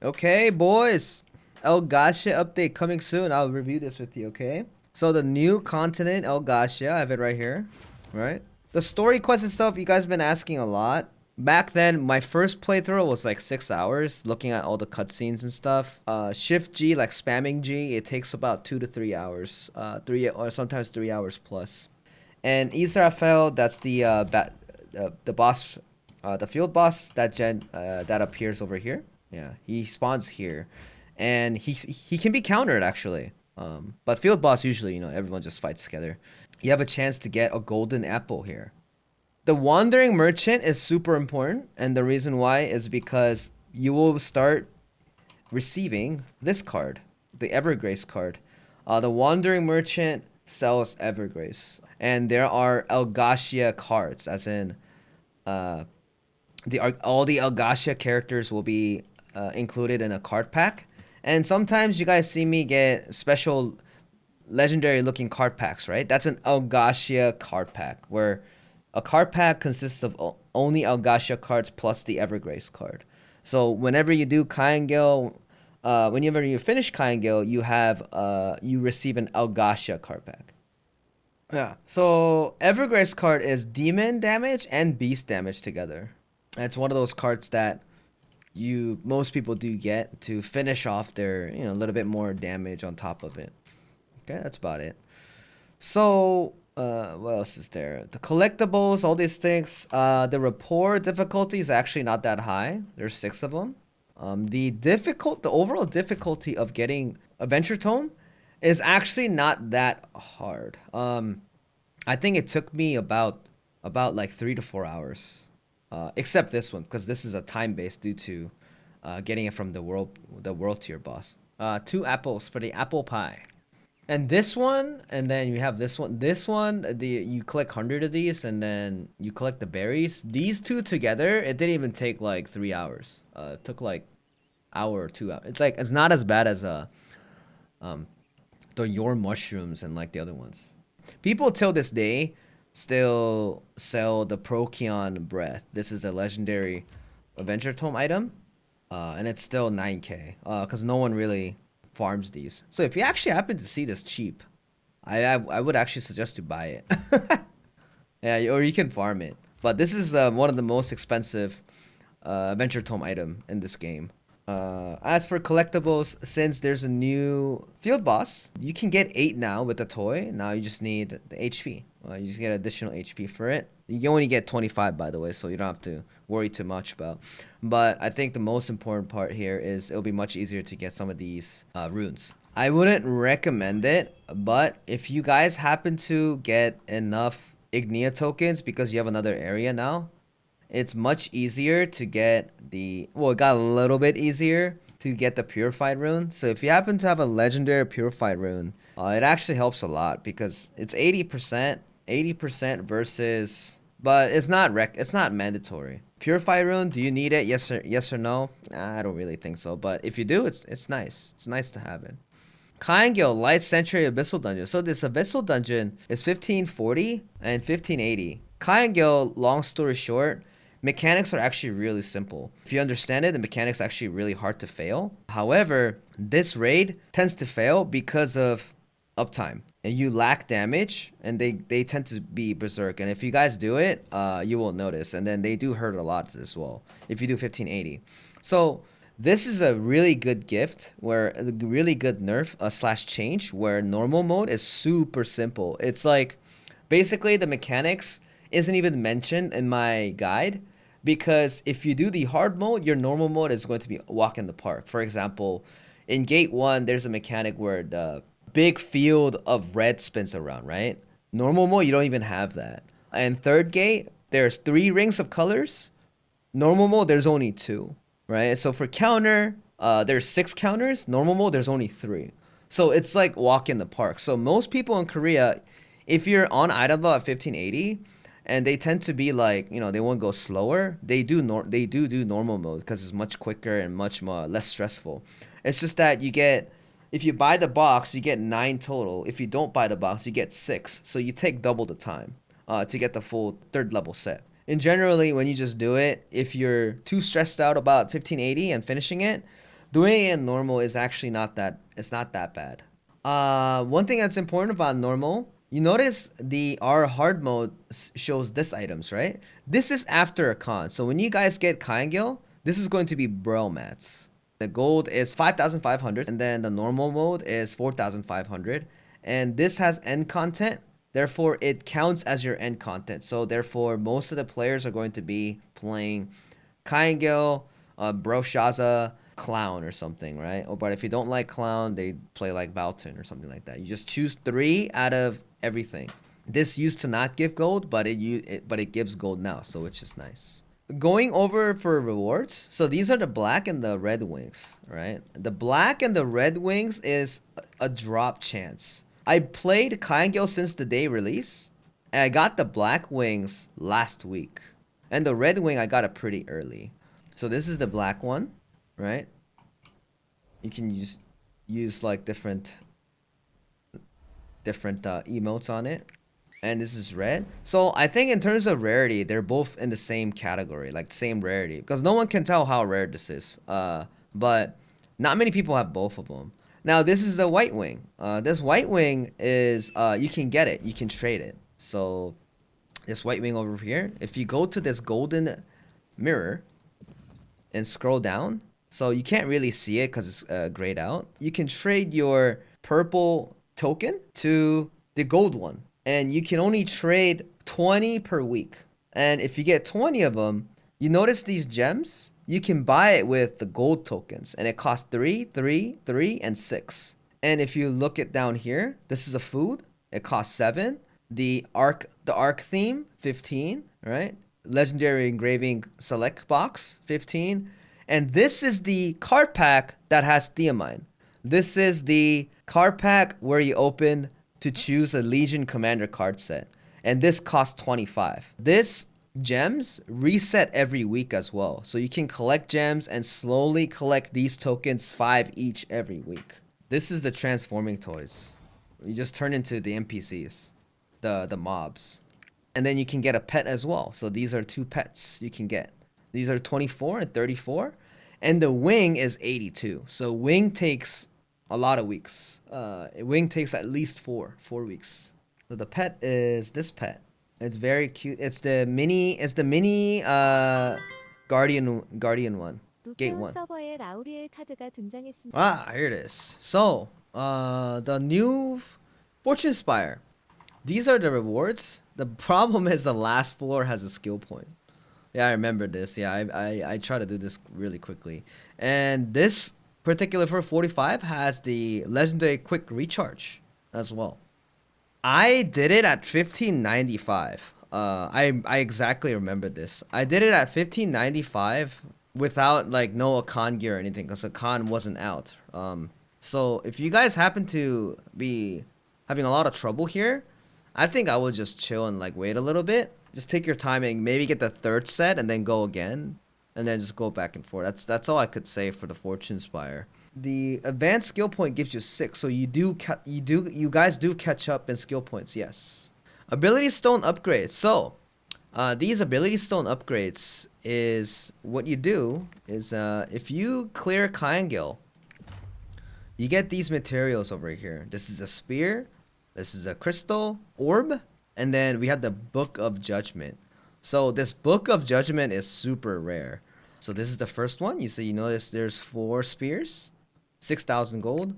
Okay, boys. Elgasia update coming soon. I'll review this with you, okay? So the new continent, Elgasia, I have it right here, right? The story quest itself, you guys been asking a lot. Back then, my first playthrough was like 6 hours, looking at all the cutscenes and stuff. Shift G, like spamming G, it takes about 2 to 3 hours. 3 or sometimes 3 hours plus. And Israfel, that's the boss, the field boss that appears over here. Yeah, he spawns here, and he can be countered actually. But field boss usually, everyone just fights together. You have a chance to get a golden apple here. The wandering merchant is super important, and the reason why is because you will start receiving this card, the Evergrace card. The wandering merchant sells Evergrace, and there are Elgasia cards, as in all the Elgasia characters will be included in a card pack. And sometimes you guys see me get special legendary looking card packs, right? That's an Elgasia card pack, where a card pack consists of only Elgasia cards plus the Evergrace card. So whenever you do Kyangil, whenever you finish Kyangil, you receive an Elgasia card pack. Yeah. So Evergrace card is demon damage and beast damage together. It's one of those cards that most people do get to finish off their a little bit more damage on top of it. Okay, that's about it. So what else is there? The collectibles, all these things. The rapport difficulty is actually not that high. There's 6 of them. The overall difficulty of getting Adventure Tome is actually not that hard. I think it took me about like 3 to 4 hours. Except this one, because this is a time based due to getting it from the world tier boss. 2 apples for the apple pie. And this one, and then you have this one. This one, you collect 100 of these, and then you collect the berries. These two together, it didn't even take like 3 hours. It took like hour or 2 hours. It's not as bad as the your mushrooms and like the other ones. People till this day still sell the Procyon breath. This is a legendary Adventure Tome item, and it's still 9k. Because no one really farms these. So if you actually happen to see this cheap, I would actually suggest to buy it. Yeah, or you can farm it. But this is one of the most expensive Adventure Tome item in this game. As for collectibles, since there's a new field boss, you can get 8 now with the toy. Now you just need the HP. You just get additional HP for it. You only get 25, by the way, so you don't have to worry too much about. But I think the most important part here is it'll be much easier to get some of these runes. I wouldn't recommend it, but if you guys happen to get enough Ignia tokens because you have another area now, it's much easier to get it got a little bit easier to get the purified rune. So if you happen to have a legendary purified rune, it actually helps a lot because it's 80% versus, but it's not mandatory. Purified rune, do you need it? Yes or no? I don't really think so, but if you do, it's nice. It's nice to have it. Kyangil Light Sanctuary Abyssal Dungeon. So this Abyssal Dungeon is 1540 and 1580. Kyangil, long story short, mechanics are actually really simple. If you understand it, the mechanics are actually really hard to fail. However, this raid tends to fail because of uptime. And you lack damage, and they tend to be berserk. And if you guys do it, you will notice. And then they do hurt a lot as well if you do 1580. So this is a really good gift, where a really good nerf slash change, where normal mode is super simple. It's like basically the mechanics isn't even mentioned in my guide, because if you do the hard mode, your normal mode is going to be a walk in the park. For example, in gate 1, there's a mechanic where the big field of red spins around, right? Normal mode, you don't even have that. And third gate, there's 3 rings of colors. Normal mode, there's only 2, right? So for counter, there's 6 counters. Normal mode, there's only 3. So it's like walk in the park. So most people in Korea, if you're on item level at 1580, and they tend to be like, they won't go slower, they do normal mode because it's much quicker and much more less stressful. It's just that if you buy the box, you get 9 total. If you don't buy the box, you get 6. So you take double the time to get the full 3rd level set. And generally, when you just do it, if you're too stressed out about 1580 and finishing it, Doing it in normal is actually not that, it's not that bad. One thing that's important about normal, you notice our hard mode shows this items, right? This is after a con. So when you guys get Kaingyo, this is going to be bro mats. The gold is 5,500 and then the normal mode is 4,500. And this has end content. Therefore, it counts as your end content. So therefore, most of the players are going to be playing Kaingyo, Bro Shaza, Clown or something, right? Or but if you don't like Clown, they play like Balton or something like that. You just choose 3 out of everything. This used to not give gold, but it gives gold now, so it's just nice. Going over for rewards, so these are the black and the red wings, right? The black and the red wings is a drop chance. I played Kaingyo since the day release, and I got the black wings last week. And the red wing, I got it pretty early. So this is the black one, right? You can use like different emotes on it. And this is red. So I think in terms of rarity, they're both in the same category, like same rarity, because no one can tell how rare this is. But not many people have both of them. Now this is the white wing. This white wing is you can get it, you can trade it. So this white wing over here, if you go to this golden mirror and scroll down, so you can't really see it because it's grayed out. You can trade your purple token to the gold one. And you can only trade 20 per week. And if you get 20 of them, you notice these gems? You can buy it with the gold tokens. And it costs 3, 3, 3, and 6. And if you look it down here, this is a food. It costs 7. The arc theme, 15, right? Legendary engraving select box, 15. And this is the card pack that has Theamine. This is the card pack where you open to choose a Legion Commander card set. And this costs 25. This gems reset every week as well. So you can collect gems and slowly collect these tokens, 5 each every week. This is the transforming toys. You just turn into the NPCs, the mobs. And then you can get a pet as well. So these are 2 pets you can get. These are 24 and 34. And the wing is 82. So wing takes a lot of weeks. Wing takes at least 4 weeks. So the pet is this pet. It's very cute. It's the mini guardian one. Gate 1. Ah, here it is. So, the new Fortune Spire. These are the rewards. The problem is the last floor has a skill point. Yeah, I remember this. Yeah, I try to do this really quickly. And this particular for 45 has the legendary quick recharge as well. I did it at 1595. I exactly remember this. I did it at 1595 without like no Akan gear or anything because Akan wasn't out. So if you guys happen to be having a lot of trouble here, I think I will just chill and like wait a little bit. Just take your time and maybe get the 3rd set and then go again. And then just go back and forth. That's all I could say for the Fortune Spire. The advanced skill point gives you 6, so you guys do catch up in skill points. Yes. Ability Stone upgrades. So, these Ability Stone upgrades is what you do is if you clear Kaingyo, you get these materials over here. This is a spear, this is a crystal orb, and then we have the Book of Judgment. So this Book of Judgment is super rare. So this is the first one. You notice there's 4 spears, 6,000 gold,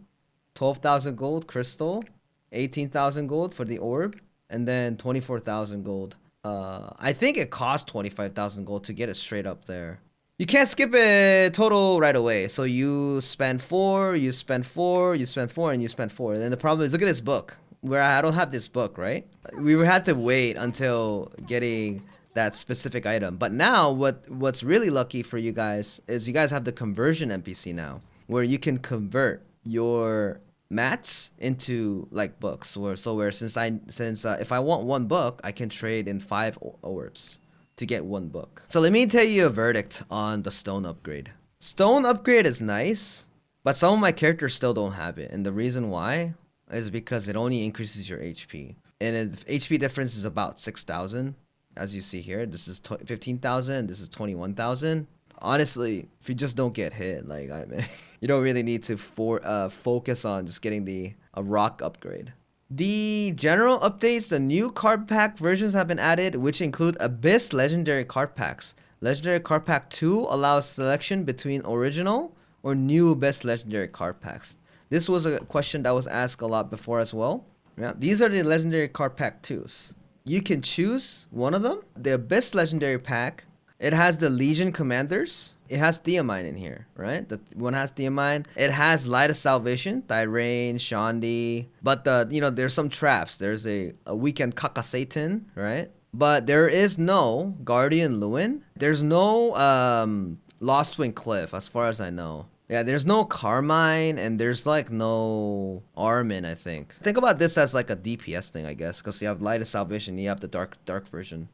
12,000 gold crystal, 18,000 gold for the orb, and then 24,000 gold. I think it costs 25,000 gold to get it straight up there. You can't skip it total right away. So you spend 4, you spend 4, you spend 4, and you spend 4. And then the problem is, look at this book. Where I don't have this book, right? We had to wait until getting that specific item. But now what's really lucky for you guys is you guys have the conversion NPC now, where you can convert your mats into like books. Since if I want 1 book, I can trade in 5 orbs to get 1 book. So let me tell you a verdict on the stone upgrade. Stone upgrade is nice, but some of my characters still don't have it, and the reason why is because it only increases your HP, and the HP difference is about 6,000. As you see here, this is 15,000, this is 21,000. honestly, if you just don't get hit, like I mean, you don't really need to focus on just getting a rock upgrade. The general updates, the new card pack versions have been added, which include Abyss Legendary card packs. Legendary card pack 2 allows selection between original or new best legendary card packs. This was a question that was asked a lot before as well. Yeah, these are the legendary card pack 2s. You can choose one of them. The Abyss Legendary pack, it has the Legion Commanders. It has Theomine in here, right? The one has Theomine. It has Light of Salvation, Thyrain, Shandi. But there's some traps. There's a Weekend Kaka Satan, right? But there is no Guardian Lewin. There's no Lost Wind Cliff, as far as I know. Yeah, there's no Carmine, and there's like no Armin, I think. Think about this as like a DPS thing, I guess, because you have Light of Salvation, you have the dark version.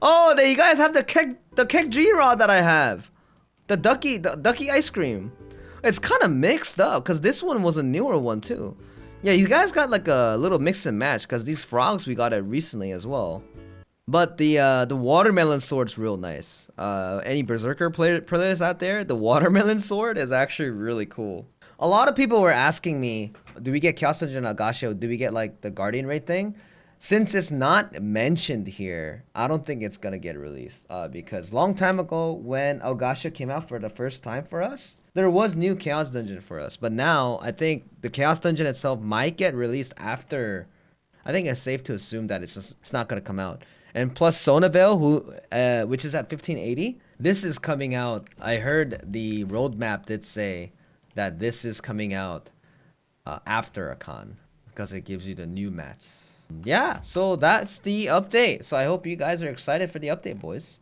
Oh, there you guys have the keg G-Rod that I have. The ducky ice cream. It's kind of mixed up, because this one was a newer one too. Yeah, you guys got like a little mix and match, because these frogs we got it recently as well. But the watermelon sword's real nice. Any berserker players out there, the watermelon sword is actually really cool. A lot of people were asking me, do we get Chaos Dungeon Elgasia? Do we get like the Guardian Raid thing? Since it's not mentioned here, I don't think it's gonna get released. Because long time ago when Elgasia came out for the first time for us, there was new Chaos Dungeon for us. But now I think the Chaos Dungeon itself might get released after. I think it's safe to assume that it's not gonna come out. And plus Sonavale, which is at 1580, this is coming out. I heard the roadmap did say that this is coming out after a con, because it gives you the new mats. Yeah, so that's the update. So I hope you guys are excited for the update, boys.